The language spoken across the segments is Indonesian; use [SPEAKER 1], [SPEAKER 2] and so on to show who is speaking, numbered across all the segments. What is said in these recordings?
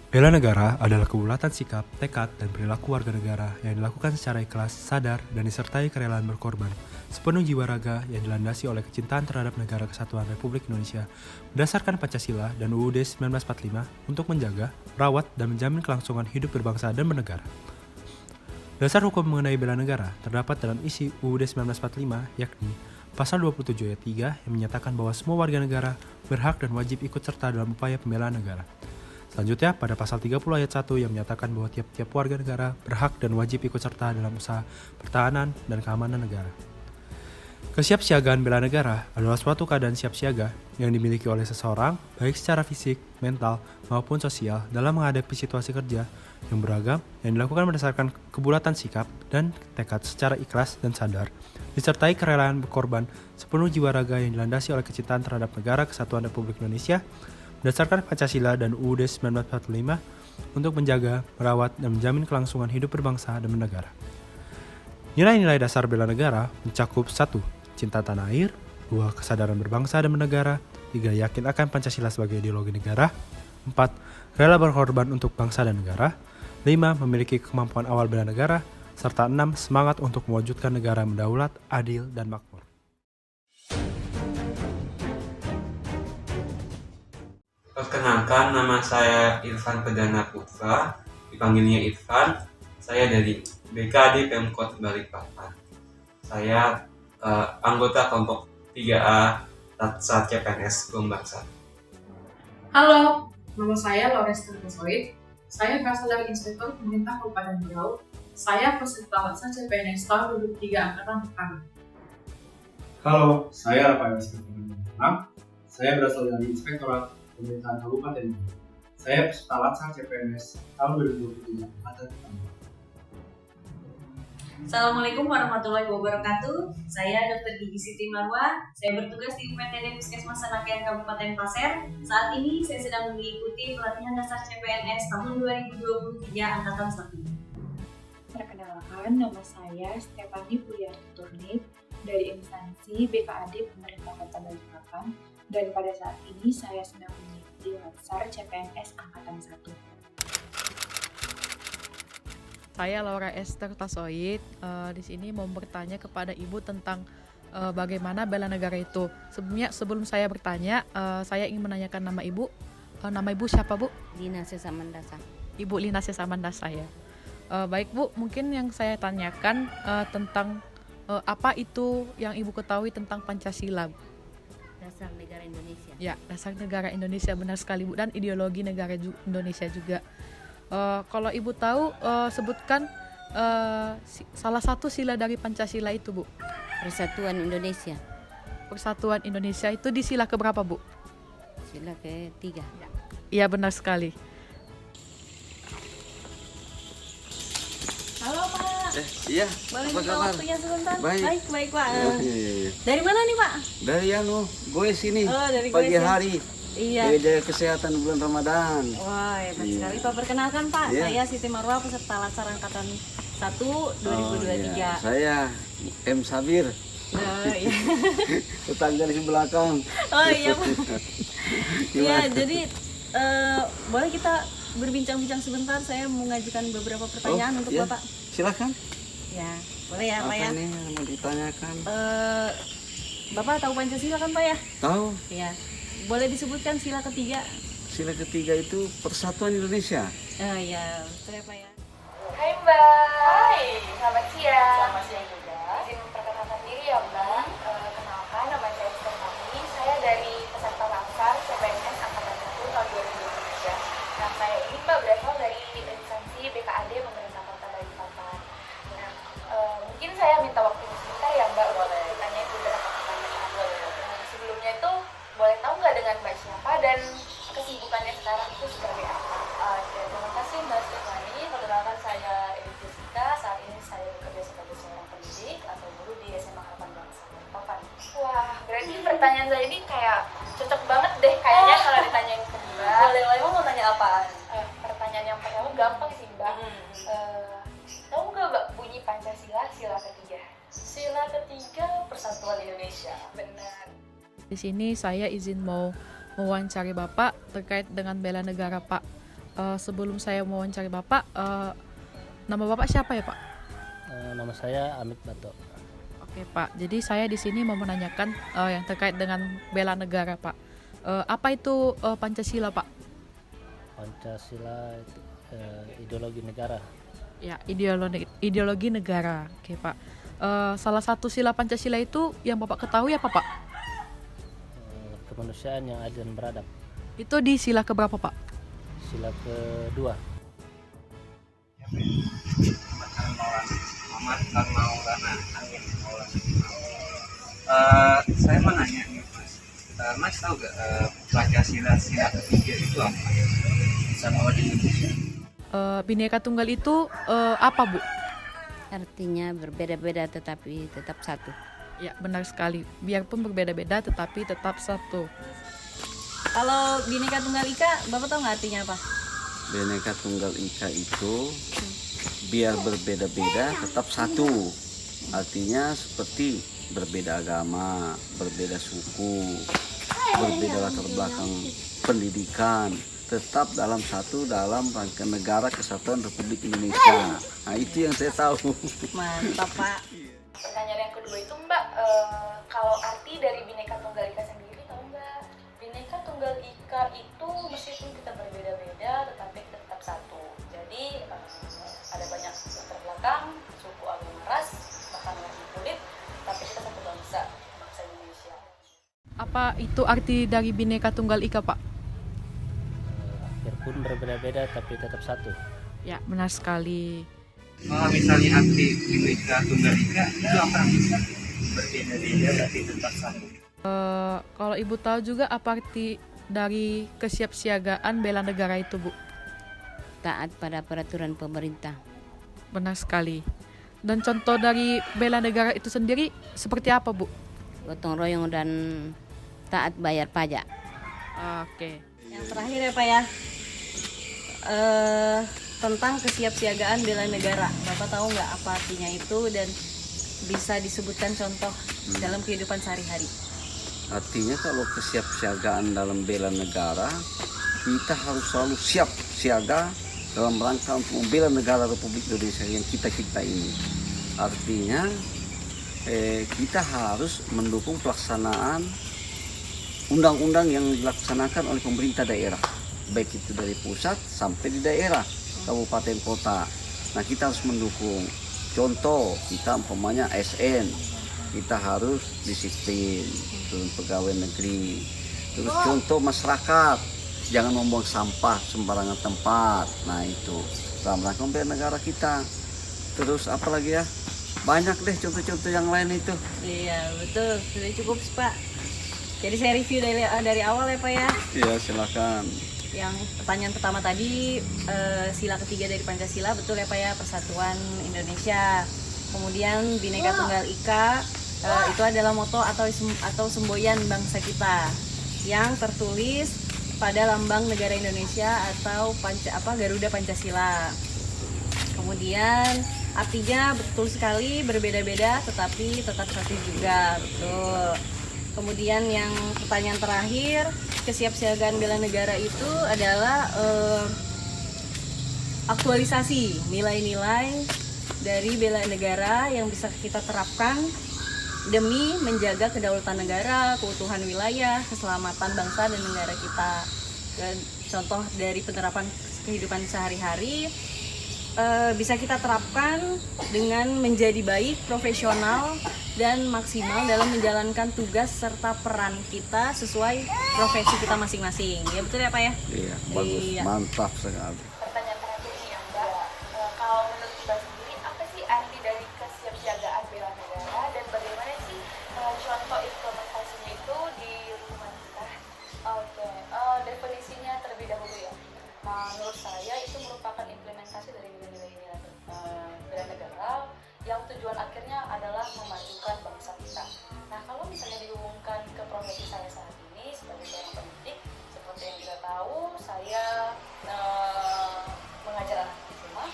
[SPEAKER 1] Bela negara adalah kebulatan sikap, tekad, dan perilaku warga negara yang dilakukan secara ikhlas, sadar, dan disertai kerelaan berkorban, sepenuh jiwa raga yang dilandasi oleh kecintaan terhadap Negara Kesatuan Republik Indonesia berdasarkan Pancasila dan UUD 1945 untuk menjaga, merawat, dan menjamin kelangsungan hidup berbangsa dan bernegara. Dasar hukum mengenai bela negara terdapat dalam isi UUD 1945, yakni Pasal 27 ayat 3 yang menyatakan bahwa semua warga negara berhak dan wajib ikut serta dalam upaya pembelaan negara. Selanjutnya, pada pasal 30 ayat 1 yang menyatakan bahwa tiap-tiap warga negara berhak dan wajib ikut serta dalam usaha pertahanan dan keamanan negara. Kesiapsiagaan bela negara adalah suatu keadaan siap siaga yang dimiliki oleh seseorang, baik secara fisik, mental, maupun sosial dalam menghadapi situasi kerja yang beragam yang dilakukan berdasarkan kebulatan sikap dan tekad secara ikhlas dan sadar, disertai kerelaan berkorban sepenuh jiwa raga yang dilandasi oleh kecintaan terhadap Negara Kesatuan Republik Indonesia berdasarkan Pancasila dan UUD 1945 untuk menjaga, merawat, dan menjamin kelangsungan hidup berbangsa dan bernegara. Nilai-nilai dasar bela negara mencakup 1. Cinta tanah air, 2. Kesadaran berbangsa dan bernegara, 3. Yakin akan Pancasila sebagai ideologi negara, 4. Rela berkorban untuk bangsa dan negara, 5. Memiliki kemampuan awal bela negara, serta 6. Semangat untuk mewujudkan negara berdaulat, adil, dan makmur.
[SPEAKER 2] Perkenalkan, nama saya Irfan Perdana Putra, dipanggilnya Irfan. Saya dari BKD Pemkot Balikpapan. Saya anggota kelompok 3A Tatsat CPNS Gombak 1.
[SPEAKER 3] Halo, nama saya Loresta Kesoid. Saya berasal dari Inspektor Pemerintah Kabupaten Riau. Saya peserta laksana CPNS tahun 2003 angkatan pertama.
[SPEAKER 4] Halo, saya Rafael Sekretariat. Saya berasal dari Inspektorat Pemerintahan Kabupaten Riau. Saya peserta laksana CPNS tahun 2023 angkatan pertama.
[SPEAKER 5] Assalamualaikum warahmatullahi wabarakatuh. Saya Dr. Gigi Siti Marwa. Saya bertugas di UPTD Puskesmas Sanakean Kabupaten Pasir. Saat ini saya sedang mengikuti pelatihan dasar CPNS tahun 2023 angkatan 1.
[SPEAKER 6] Perkenalkan, nama saya Stefani Puliarti Turnip dari instansi BKAD Pemerintah Kota Balikpapan, dan pada saat ini saya sedang mengikuti laksar CPNS angkatan 1.
[SPEAKER 7] Saya Laura Esther Tasoid. Di sini mau bertanya kepada Ibu tentang bagaimana bela negara itu. Sebelum saya bertanya, saya ingin menanyakan nama Ibu. Nama Ibu siapa, Bu?
[SPEAKER 8] Lina Sesamandasa.
[SPEAKER 7] Ibu Lina Sesamandasa ya. Baik Bu, mungkin yang saya tanyakan tentang apa itu yang Ibu ketahui tentang Pancasila, Bu?
[SPEAKER 8] Dasar Negara Indonesia.
[SPEAKER 7] Ya, dasar negara Indonesia, benar sekali Bu, dan ideologi negara Indonesia juga. Kalau Ibu tahu, sebutkan salah satu sila dari Pancasila itu, Bu.
[SPEAKER 8] Persatuan Indonesia.
[SPEAKER 7] Persatuan Indonesia itu di sila keberapa, Bu?
[SPEAKER 8] Sila ke-3.
[SPEAKER 7] Iya, benar sekali.
[SPEAKER 5] Halo Pak.
[SPEAKER 9] Iya.
[SPEAKER 5] Boleh
[SPEAKER 9] Apa
[SPEAKER 5] minta
[SPEAKER 9] kabar?
[SPEAKER 5] waktunya sebentar?
[SPEAKER 9] Baik.
[SPEAKER 5] Baik Pak.
[SPEAKER 9] Iya.
[SPEAKER 5] Dari mana nih Pak?
[SPEAKER 9] Dari gue sini
[SPEAKER 5] Oh, dari
[SPEAKER 9] pagi
[SPEAKER 5] Goes ya?
[SPEAKER 9] hari.
[SPEAKER 5] Iya.
[SPEAKER 9] Jaga kesehatan bulan Ramadan.
[SPEAKER 5] Wah, hebat
[SPEAKER 9] Iya.
[SPEAKER 5] sekali Pak. Perkenalkan Pak,
[SPEAKER 9] Iya.
[SPEAKER 5] saya Siti Marwa, peserta laksar angkatan 1 2023.
[SPEAKER 9] Saya M Sabir,
[SPEAKER 5] Iya.
[SPEAKER 9] tetangga di belakang.
[SPEAKER 5] Oh iya Pak. Iya,
[SPEAKER 9] Gimana?
[SPEAKER 5] jadi boleh kita berbincang-bincang sebentar. Saya mengajukan beberapa pertanyaan untuk
[SPEAKER 9] iya.
[SPEAKER 5] Bapak.
[SPEAKER 9] Silakan.
[SPEAKER 5] Ya, boleh ya Pak
[SPEAKER 9] Apa
[SPEAKER 5] ya.
[SPEAKER 9] nih yang mau ditanyakan?
[SPEAKER 5] Bapak tahu Pancasila kan Pak ya?
[SPEAKER 9] Tahu.
[SPEAKER 5] Ya. Boleh disebutkan sila ketiga?
[SPEAKER 9] Sila ketiga itu Persatuan Indonesia.
[SPEAKER 5] Ya, betul ya Pak ya.
[SPEAKER 10] Hai Mbak. Hai. Selamat siang.
[SPEAKER 5] Selamat siang juga.
[SPEAKER 10] Izin memperkenalkan diri ya Mbak. Kenalkan, nama saya Stefani. Saya dari peserta laksar CPNS angkatan 1 tahun 2023. Nah, saya ini Mbak berasal dari instansi BKAD Pemerintah Kota Balikpapan. Nah, mungkin saya minta waktu sebentar ya Mbak untuk ditanya beberapa pertanyaan. Sebelumnya itu boleh tahu nggak dengan Mbak siapa dan kesibukannya sekarang itu seperti apa?
[SPEAKER 11] Oke, terima kasih Mbak Stefani. Perkenalkan saya Edi Jessica. Saat ini saya bekerja sebagai seorang pendidik atau guru di SMA Harapan Bangsa Balikpapan.
[SPEAKER 10] Wah, berarti pertanyaan saya ini kayak cocok banget deh kayaknya kalau ditanyain ke Mbak.
[SPEAKER 11] Boleh, emang mau tanya apaan?
[SPEAKER 10] Pertanyaan yang pertama gampang sih Mbak. Tahu nggak Mbak bunyi Pancasila sila ketiga?
[SPEAKER 11] Sila ketiga Persatuan Indonesia.
[SPEAKER 10] Benar.
[SPEAKER 7] Di sini saya izin mau mewawancari Bapak terkait dengan bela negara, Pak. Sebelum saya mewawancari Bapak, nama Bapak siapa ya Pak?
[SPEAKER 12] Nama saya Amit Bato.
[SPEAKER 7] Oke Pak, jadi saya di sini mau menanyakan yang terkait dengan bela negara Pak. Apa itu Pancasila Pak?
[SPEAKER 12] Pancasila itu ideologi negara.
[SPEAKER 7] Ya, ideologi negara. Oke Pak. Salah satu sila Pancasila itu yang Bapak ketahui apa Pak?
[SPEAKER 12] Kemanusiaan yang adil dan beradab.
[SPEAKER 7] Itu di sila keberapa Pak?
[SPEAKER 12] Sila kedua.
[SPEAKER 2] Saya mau nanya nih Mas tahu gak Pancasila sila ketiga itu apa? Sama di Indonesia.
[SPEAKER 7] Bhinneka Tunggal itu apa Bu?
[SPEAKER 8] Artinya berbeda-beda tetapi tetap satu.
[SPEAKER 7] Ya benar sekali. Biarpun berbeda-beda tetapi tetap satu.
[SPEAKER 5] Kalau Bhinneka Tunggal Ika, Bapak tahu nggak artinya apa?
[SPEAKER 9] Bhinneka Tunggal Ika itu biar berbeda-beda tetap satu. Artinya seperti berbeda agama, berbeda suku, berbeda latar belakang pendidikan, tetap dalam rangka negara kesatuan Republik Indonesia. Nah itu yang saya tahu.
[SPEAKER 5] Mantap Pak.
[SPEAKER 10] Pertanyaan yang kedua itu Mbak, kalau arti dari Bhinneka Tunggal Ika sendiri tahu nggak? Bhinneka Tunggal Ika itu meskipun kita berbeda-beda tetapi kita tetap satu. Jadi ada banyak latar belakang, suku, agama, ras, bahkan warna kulit, tapi kita satu bangsa Indonesia.
[SPEAKER 7] Apa itu arti dari Bhinneka Tunggal Ika Pak?
[SPEAKER 12] Biarpun berbeda-beda tapi tetap satu.
[SPEAKER 7] Ya benar sekali.
[SPEAKER 2] Kalau misalnya arti Bhinneka Tunggal Ika itu apa? Berbeda-beda tapi tetap satu.
[SPEAKER 7] Kalau Ibu tahu juga apa arti dari kesiapsiagaan bela negara itu Bu?
[SPEAKER 8] Taat pada peraturan pemerintah.
[SPEAKER 7] Benar sekali. Dan contoh dari bela negara itu sendiri seperti apa Bu?
[SPEAKER 8] Gotong royong dan taat bayar pajak.
[SPEAKER 7] Oke.
[SPEAKER 5] Yang terakhir ya Pak ya, tentang kesiapsiagaan bela negara. Bapak tahu nggak apa artinya itu dan bisa disebutkan contoh dalam kehidupan sehari-hari?
[SPEAKER 9] Artinya kalau kesiapsiagaan dalam bela negara, kita harus selalu siap siaga dalam rangka untuk membela negara Republik Indonesia yang kita ini. Artinya kita harus mendukung pelaksanaan undang-undang yang dilaksanakan oleh pemerintah daerah, baik itu dari pusat sampai di daerah, kabupaten kota. Nah kita harus mendukung. Contoh kita umpamanya ASN, kita harus disiplin turun pegawai negeri. Terus contoh masyarakat, jangan membuang sampah sembarangan tempat. Nah itu dalam rangka membela negara kita. Terus apa lagi ya, banyak deh contoh-contoh yang lain itu.
[SPEAKER 5] Iya betul, sudah cukup Pak. Jadi saya review dari awal ya Pak ya.
[SPEAKER 9] Iya silakan.
[SPEAKER 5] Yang pertanyaan pertama tadi, sila ketiga dari Pancasila, betul ya Pak ya, Persatuan Indonesia. Kemudian Bhinneka Tunggal Ika, itu adalah moto atau semboyan bangsa kita yang tertulis pada lambang negara Indonesia atau Garuda Pancasila. Kemudian artinya betul sekali berbeda-beda tetapi tetap satu juga, betul. Kemudian yang pertanyaan terakhir, kesiapsiagaan bela negara itu adalah aktualisasi nilai-nilai dari bela negara yang bisa kita terapkan demi menjaga kedaulatan negara, keutuhan wilayah, keselamatan bangsa dan negara kita. Dan contoh dari penerapan kehidupan sehari-hari bisa kita terapkan dengan menjadi baik, profesional, dan maksimal dalam menjalankan tugas serta peran kita sesuai profesi kita masing-masing. Ya betul ya Pak ya?
[SPEAKER 9] Iya, bagus,
[SPEAKER 5] Iya.
[SPEAKER 9] mantap sekali.
[SPEAKER 10] Pertanyaan terakhir nih ya Mbak, kalau menurut Mbak sendiri apa sih arti dari kesiapsiagaan bela negara dan bagaimana sih contoh implementasinya itu di lingkungan kita? Oke, definisinya terlebih dahulu ya. Menurut saya itu merupakan implementasi dari nilai-nilai bela negara yang tujuan akhirnya adalah memajukan bangsa kita. Nah kalau misalnya dihubungkan ke profesi saya saat ini sebagai seorang pendidik, seperti yang kita tahu saya mengajar anak SMA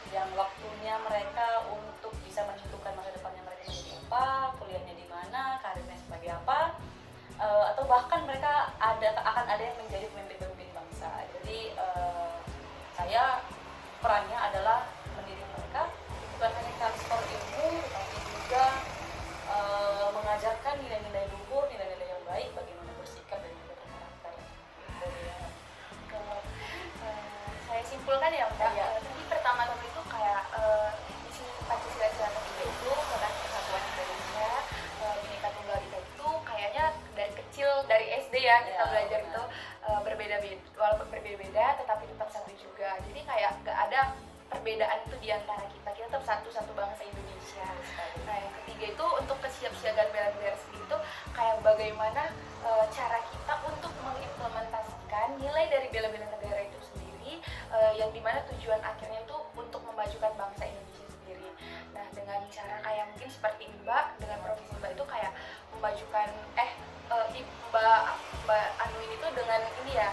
[SPEAKER 10] yang waktunya mereka untuk bisa menentukan masa depannya mereka menjadi apa, kuliahnya di mana, karirnya sebagai apa, atau bahkan mereka akan ada yang menjadi pemimpin bangsa. Jadi
[SPEAKER 11] saya perannya adalah mendidik mereka bukan hanya transfer ilmu tapi juga mengajarkan nilai-nilai luhur, nilai-nilai yang baik, bagaimana bersikap dan juga berkarakter.
[SPEAKER 10] Kalau saya simpulkan ya Mbak, tadi pertama-tama itu kayak isi Pancasila Sila Ketiga itu tentang persatuan Indonesia, Bhinneka Tunggal Ika itu kayaknya dari kecil, dari SD ya kita belajar itu berbeda-beda, walaupun berbeda-beda tetapi tetap satu juga. Jadi kayak gak ada perbedaan itu di antara kita tetap satu bangsa Indonesia. Nah yang ketiga itu untuk kesiapsiagaan bela negara sendiri itu kayak bagaimana cara kita untuk mengimplementasikan nilai dari bela negara itu sendiri, yang dimana tujuan akhirnya itu untuk memajukan bangsa Indonesia sendiri. Nah dengan cara kayak mungkin seperti Mbak, dengan profesi Mbak itu kayak memajukan Mbak Anuin itu dengan ini ya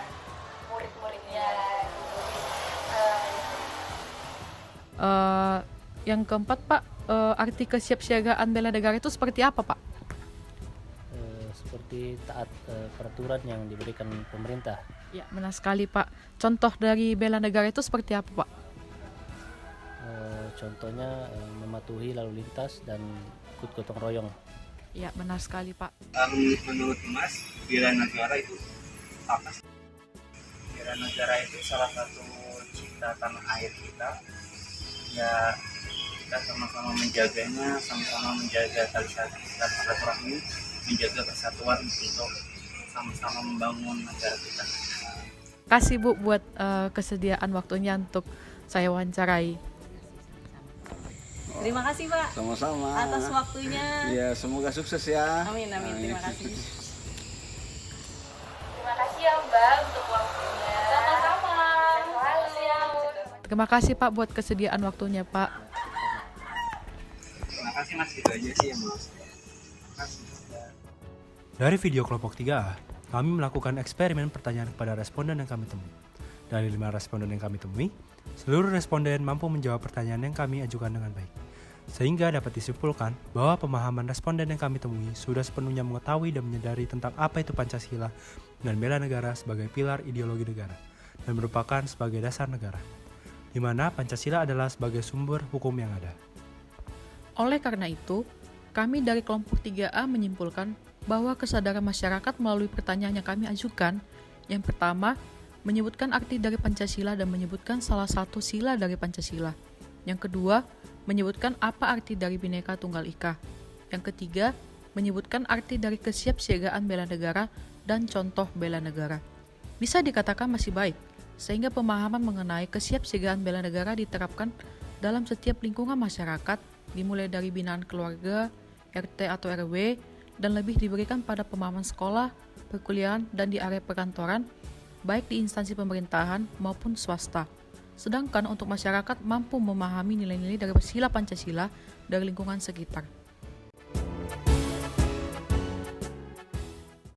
[SPEAKER 10] murid-muridnya gitu.
[SPEAKER 7] Yang keempat Pak, arti kesiapsiagaan bela negara itu seperti apa Pak?
[SPEAKER 12] Seperti taat peraturan yang diberikan pemerintah.
[SPEAKER 7] Ya, benar sekali Pak. Contoh dari bela negara itu seperti apa Pak?
[SPEAKER 12] Contohnya mematuhi lalu lintas dan ikut gotong royong.
[SPEAKER 7] Ya, benar sekali Pak.
[SPEAKER 2] Menurut Mas, bela negara itu apa sih? Bela negara itu salah satu cita tanah air kita. Ya, kita sama-sama menjaganya, sama-sama menjaga tali silaturahmi, menjaga persatuan untuk sama-sama membangun negara kita.
[SPEAKER 7] Kasih Bu buat kesediaan waktunya untuk saya wawancarai.
[SPEAKER 5] Terima kasih Pak
[SPEAKER 9] Sama-sama.
[SPEAKER 5] atas waktunya.
[SPEAKER 9] Ya, semoga sukses ya.
[SPEAKER 5] Amin, terima kasih.
[SPEAKER 10] Terima kasih ya Mbak untuk waktunya.
[SPEAKER 11] Sama-sama.
[SPEAKER 7] Terima kasih Pak buat kesediaan waktunya Pak.
[SPEAKER 2] Terima kasih Mas, itu aja sih yang mau saya. Terima kasih.
[SPEAKER 1] Dari video kelompok 3A, kami melakukan eksperimen pertanyaan kepada responden yang kami temui. Dari 5 responden yang kami temui, seluruh responden mampu menjawab pertanyaan yang kami ajukan dengan baik. Sehingga dapat disimpulkan bahwa pemahaman responden yang kami temui sudah sepenuhnya mengetahui dan menyadari tentang apa itu Pancasila dan bela negara sebagai pilar ideologi negara dan merupakan sebagai dasar negara, di mana Pancasila adalah sebagai sumber hukum yang ada.
[SPEAKER 7] Oleh karena itu, kami dari kelompok 3A menyimpulkan bahwa kesadaran masyarakat melalui pertanyaan yang kami ajukan, yang pertama, menyebutkan arti dari Pancasila dan menyebutkan salah satu sila dari Pancasila. Yang kedua, menyebutkan apa arti dari Bhinneka Tunggal Ika. Yang ketiga, menyebutkan arti dari kesiapsiagaan bela negara dan contoh bela negara. Bisa dikatakan masih baik, sehingga pemahaman mengenai kesiapsiagaan bela negara diterapkan dalam setiap lingkungan masyarakat, dimulai dari binaan keluarga, RT atau RW, dan lebih diberikan pada pemahaman sekolah, perkuliahan, dan di area perkantoran, baik di instansi pemerintahan maupun swasta. Sedangkan untuk masyarakat mampu memahami nilai-nilai dari sila Pancasila dari lingkungan sekitar.